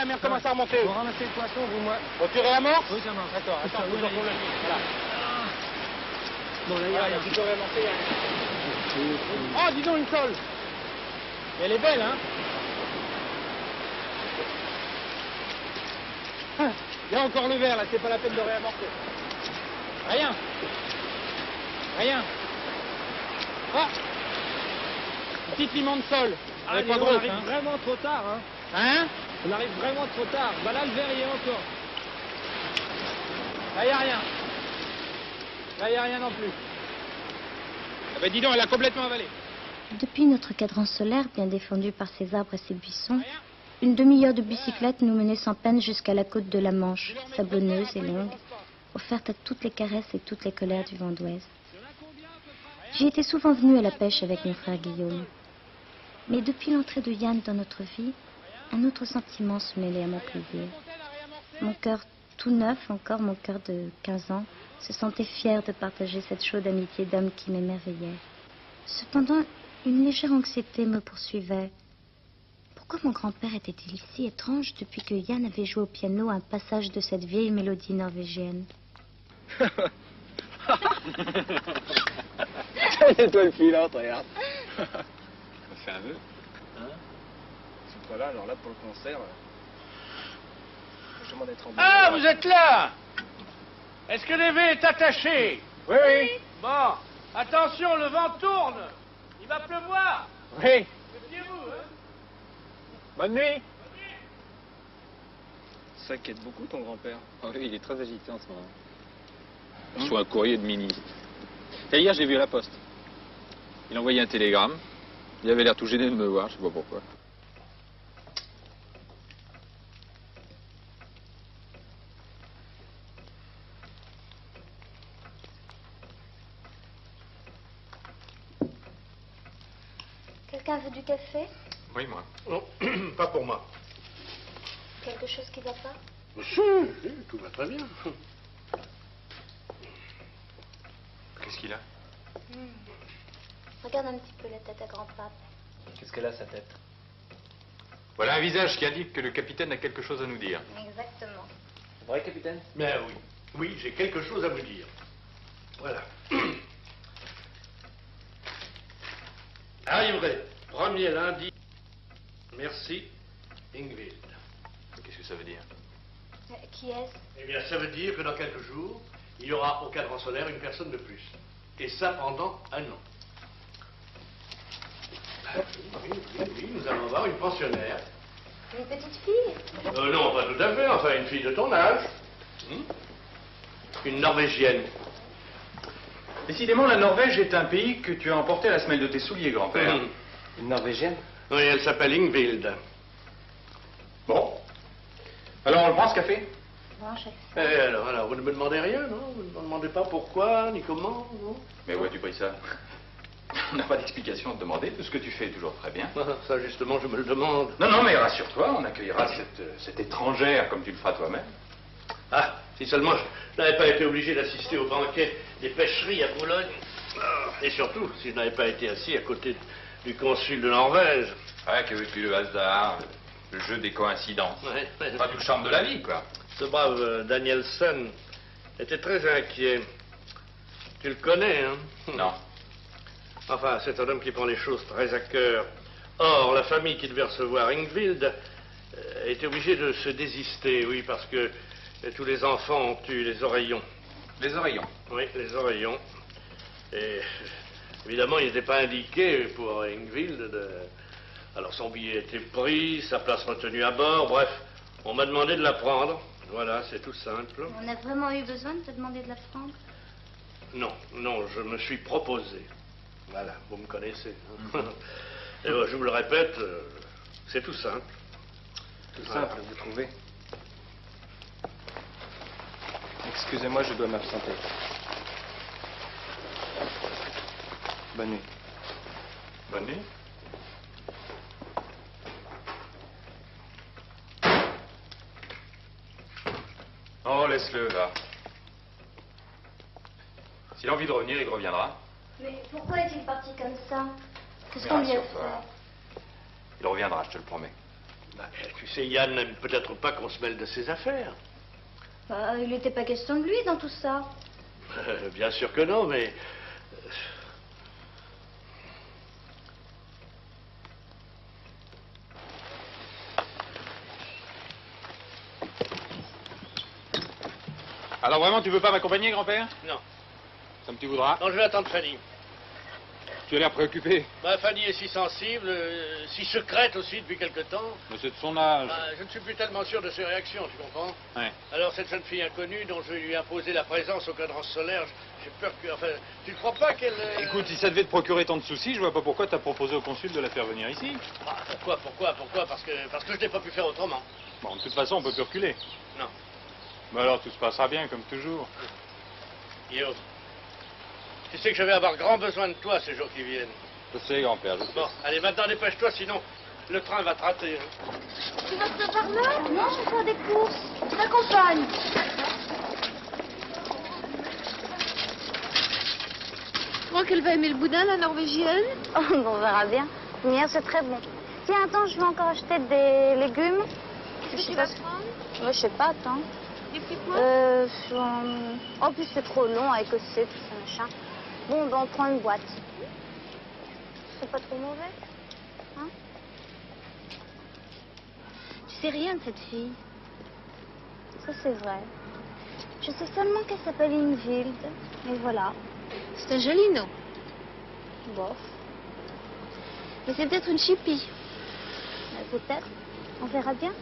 la mer commence à remonter. Vous ramassez le poisson, vous, moi. Bon, tu réamorces? Oui, ça marche. D'accord, attends, oui, faut qu'on le... Voilà. Bon, là, Voilà, tu peux réamorcer. Oh, dis donc, une sole. Elle est belle, hein? Il y a encore le verre, là, c'est pas la peine de réamorcer. Rien. Rien. Ah! Une petite limon de sol. Ah, Elle est pas on grosse, arrive hein? vraiment trop tard, hein. Hein? On arrive vraiment trop tard. Bah là, le verre, il y est encore. Là, il n'y a rien. Là, il n'y a rien non plus. Ah ben dis donc, elle a complètement avalé. Depuis notre cadran solaire, bien défendu par ses arbres et ses buissons, une demi-heure de bicyclette nous menait sans peine jusqu'à la côte de la Manche, sablonneuse et longue, offerte à toutes les caresses et toutes les colères du vent d'ouest. J'y étais souvent venue à la pêche avec mon frère Guillaume. Mais depuis l'entrée de Yann dans notre vie, un autre sentiment se mêlait à mon plaisir. Mon cœur tout neuf, encore mon cœur de 15 ans, se sentait fier de partager cette chaude amitié d'homme qui m'émerveillait. Cependant, une légère anxiété me poursuivait. Pourquoi mon grand-père était-il si étrange depuis que Yann avait joué au piano un passage de cette vieille mélodie norvégienne? C'est toi le pilote, regarde. On fait un vœu. Hein? Ils sont pas là, alors là pour le concert, je demande d'être en Ah, vous êtes là! Est-ce que l'évé est attaché? Oui, oui. Bon, attention, le vent tourne. Il va pleuvoir. Oui. Méfiez-vous, hein? Bonne nuit. Ça inquiète beaucoup ton grand-père. Ah oui, il est très agité en ce moment. Je reçois un courrier de ministre. Et hier, j'ai vu à la poste. Il a envoyé un télégramme. Il avait l'air tout gêné de me voir, je sais pas pourquoi. Quelqu'un veut du café? Oui, moi. Non, pas pour moi. Quelque chose qui va pas? Si, tout va très bien. Qu'est-ce qu'il a? Regarde un petit peu la tête à grand-pape. Qu'est-ce qu'elle a sa tête? Voilà un visage qui indique que le capitaine a quelque chose à nous dire. Exactement. C'est vrai, capitaine? Mais oui, oui, j'ai quelque chose à vous dire. Voilà. Arriverai, premier lundi. Merci, Ingvild. Qu'est-ce que ça veut dire? Qui est-ce? Eh bien, ça veut dire que dans quelques jours, il y aura au cadran solaire une personne de plus. Et ça pendant un an. Oui, nous allons avoir une pensionnaire. Une petite fille? Non, pas tout à fait, enfin une fille de ton âge. Une Norvégienne. Décidément, la Norvège est un pays que tu as emporté à la semelle de tes souliers, grand-père. Une Norvégienne? Oui, elle s'appelle Ingvild. Bon. Alors, on le prend, ce café? Bon, chef. Et alors, vous ne me demandez rien, non? Vous ne me demandez pas pourquoi, ni comment, non? Mais où as-tu pris ça? On n'a pas d'explication à te demander. Tout ce que tu fais est toujours très bien. Ah, ça, justement, je me le demande. Non, non, mais rassure-toi, on accueillera cette étrangère comme tu le feras toi-même. Ah, si seulement je n'avais pas été obligé d'assister au banquet des pêcheries à Boulogne. Et surtout, si je n'avais pas été assis à côté du consul de Norvège. Ouais, que veux-tu, le hasard, le jeu des coïncidences. Ouais. Pas tout le charme de la vie, quoi. Ce brave Danielson était très inquiet. Tu le connais, hein? Non. Enfin, c'est un homme qui prend les choses très à cœur. Or, la famille qui devait recevoir Ingvild était obligée de se désister, oui, parce que tous les enfants ont eu les oreillons. Les oreillons. Oui, les oreillons. Et évidemment, il n'était pas indiqué pour Ingvild. Alors, son billet était pris, sa place retenue à bord, bref, on m'a demandé de la prendre. Voilà, c'est tout simple. On a vraiment eu besoin de te demander de la prendre? Non, non, je me suis proposé. Voilà, vous me connaissez. Hein. Et je vous le répète, c'est tout simple. Tout simple, vous trouvez? Excusez-moi, je dois m'absenter. Bonne nuit. Bonne nuit. Oh, laisse-le, va. S'il a envie de revenir, il reviendra. Mais pourquoi est-il parti comme ça? Qu'est-ce Mais qu'on lui a rassure-toi. fait? Il reviendra, je te le promets. Bah, tu sais, Yann n'aime peut-être pas qu'on se mêle de ses affaires. Bah, il n'était pas question de lui dans tout ça. Bien sûr que non, mais... Alors vraiment, tu veux pas m'accompagner, grand-père? Non. Comme tu voudras. Non, je vais attendre Fanny. Tu as l'air préoccupé. Bah, Fanny est si sensible, si secrète aussi depuis quelque temps. Mais c'est de son âge. Bah, je ne suis plus tellement sûr de ses réactions, tu comprends? Ouais. Alors, cette jeune fille inconnue dont je vais lui imposer la présence au cadran solaire, j'ai peur que... Enfin, tu ne crois pas qu'elle... Écoute, si ça devait te procurer tant de soucis, je vois pas pourquoi t'as proposé au consul de la faire venir ici. Ah, pourquoi? Parce que je n'ai pas pu faire autrement. Bon, de toute façon, on peut plus reculer. Non. Mais alors, tout se passera bien, comme toujours. Guillaume, tu sais que je vais avoir grand besoin de toi ces jours qui viennent. Je sais, grand-père, je sais. Bon, allez, maintenant dépêche-toi, sinon le train va te rater. Hein. Tu vas par là? Non, je vais faire des courses. Je t'accompagne. Tu crois qu'elle va aimer le boudin, la norvégienne? Oh, on verra bien. Hier, c'est très bon. Tiens, attends, je vais encore acheter des légumes. Qu'est-ce que tu vas prendre? Ouais, je sais pas, attends. Des petits pois? En plus, c'est trop long avec aussi, tout ça, machin. Bon, ben, on prend une boîte. C'est pas trop mauvais, hein? Tu sais rien de cette fille. Ça, c'est vrai. Je sais seulement qu'elle s'appelle Ingvild. Et voilà. C'est un joli nom. Bof. Mais c'est peut-être une chipie. Peut-être. On verra bien.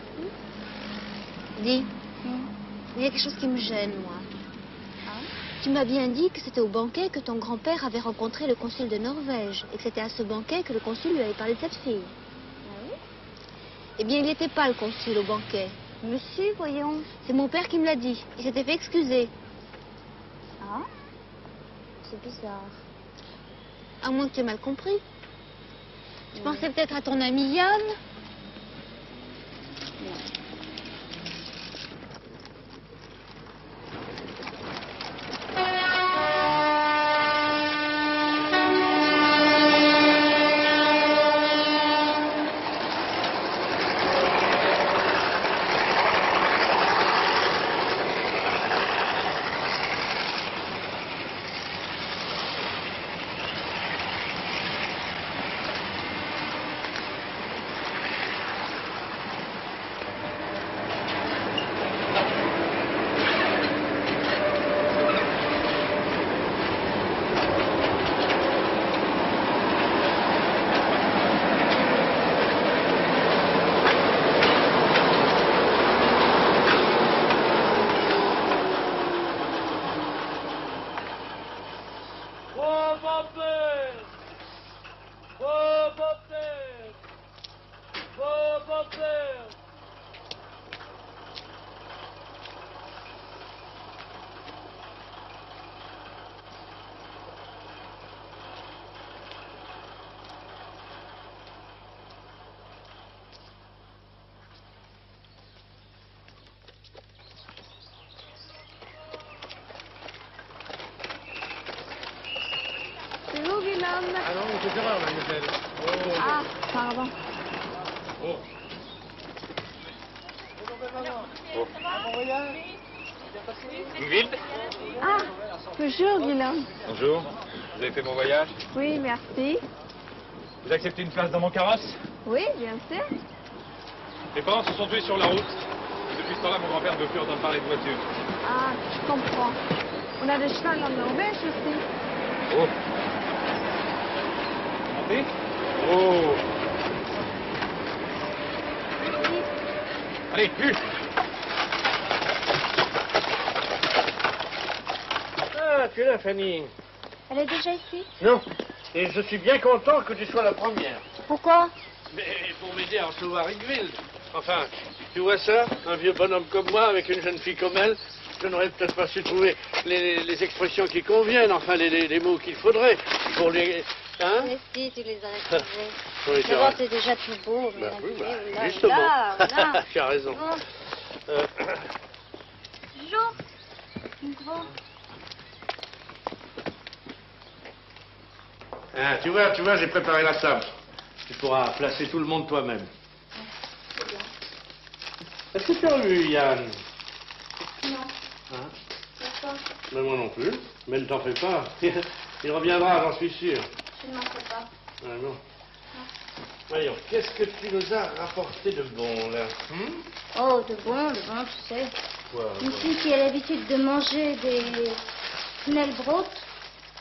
Dis, il y a quelque chose qui me gêne, moi. Ah. Tu m'as bien dit que c'était au banquet que ton grand-père avait rencontré le consul de Norvège et que c'était à ce banquet que le consul lui avait parlé de cette fille. Oui. Eh bien, il n'était pas le consul au banquet. Monsieur, voyons. C'est mon père qui me l'a dit. Il s'était fait excuser. Ah. C'est bizarre. À moins que tu aies mal compris. Je pensais peut-être à ton ami Yann. Bonjour, Guillaume. Ah non, vous faites erreur, mademoiselle. Oh. Ah, pardon. Oh. Ingvild? Ah, bonjour, Guillaume. Bonjour. Vous avez fait mon voyage? Oui, merci. Vous acceptez une place dans mon carrosse? Oui, bien sûr. Mes parents se sont tués sur la route. Depuis ce temps-là, mon grand-père ne veut plus entendre parler de voiture. Ah, je comprends. On a des chevals en Norvège aussi. Oh. Montez? Oh. Allez, plus. Ah, tu es là, Fanny. Elle est déjà ici? Non. Et je suis bien content que tu sois la première. Pourquoi? Mais pour m'aider à recevoir Ingvild. Enfin, tu vois ça? Un vieux bonhomme comme moi, avec une jeune fille comme elle, je n'aurais peut-être pas su trouver les expressions qui conviennent, enfin, les mots qu'il faudrait pour les... Hein? Mais si, tu les as retrouvés. Oui, c'est D'abord, vrai. c'est déjà tout beau. Bah oui, bah, Là, justement. là. Tu as raison. Oh. Bonjour. Bonjour. Tu vois, j'ai préparé la table. Tu pourras placer tout le monde toi-même. C'est bien. que tu as vu, Yann? Non. Hein? Pourquoi? Mais moi non plus. Mais ne t'en fais pas. Il reviendra, j'en suis sûr. Je ne m'en fais pas. Ah non. Voyons, qu'est-ce que tu nous as rapporté de bon, là? Oh, de bon, tu sais. Quoi? Une fille qui a l'habitude de manger des Snellbrot,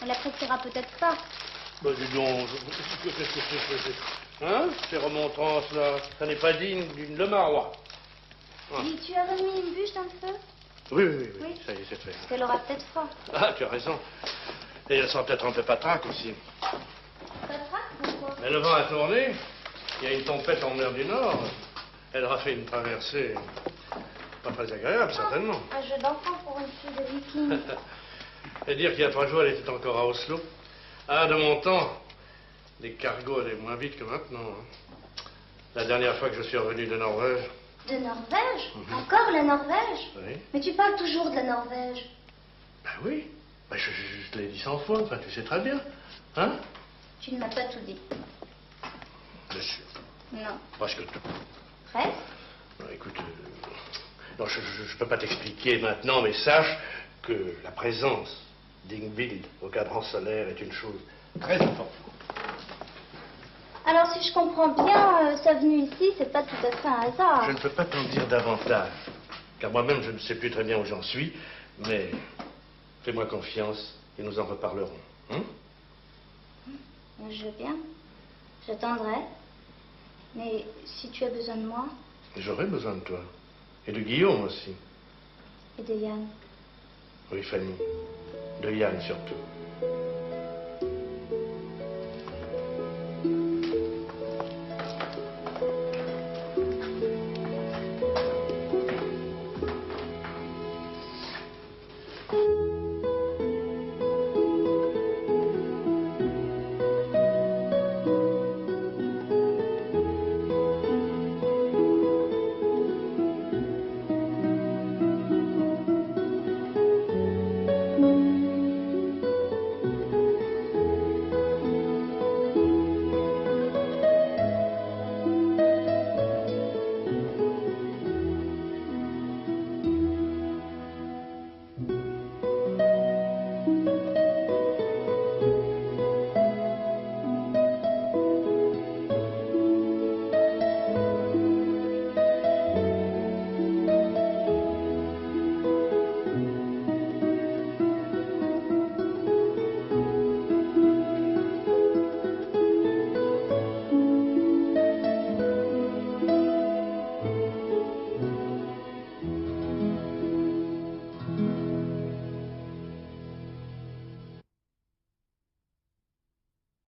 elle appréciera peut-être pas. Bah dis donc, qu'est-ce que c'est? Hein? Ces remontrances, là, ça n'est pas digne d'une Lemarois. Ah. Dis, tu as remis une bûche dans le feu? Oui, Oui. ça y est, c'est fait. Parce qu'elle aura peut-être froid. Ah, tu as raison. Et elle sent peut-être un peu patraque aussi. Patraque, pourquoi? Mais le vent a tourné. Il y a une tempête en mer du Nord. Elle aura fait une traversée pas très agréable, certainement. Un jeu d'enfant pour une fille de viking. Et dire qu'il y a 3 jours, elle était encore à Oslo. Ah, de mon temps, les cargos allaient moins vite que maintenant. Hein. La dernière fois que je suis revenu de Norvège. De Norvège? Encore la Norvège? Oui. Mais tu parles toujours de la Norvège. Ben oui. Ben, je te l'ai dit 100 fois, enfin, tu sais très bien. Hein? Tu ne m'as pas tout dit. Bien sûr. Non. Presque tout. Presque? Non, écoute, non, je ne peux pas t'expliquer maintenant, mais sache que la présence d'Ingvild au cadran solaire est une chose très importante. Alors, si je comprends bien, sa venue ici, c'est pas tout à fait un hasard. Je ne peux pas t'en dire davantage, car moi-même, je ne sais plus très bien où j'en suis, mais fais-moi confiance et nous en reparlerons. Hein? Je veux bien. J'attendrai. Mais si tu as besoin de moi... J'aurai besoin de toi. Et de Guillaume aussi. Et de Yann. Oui, Fanny. De Yann surtout.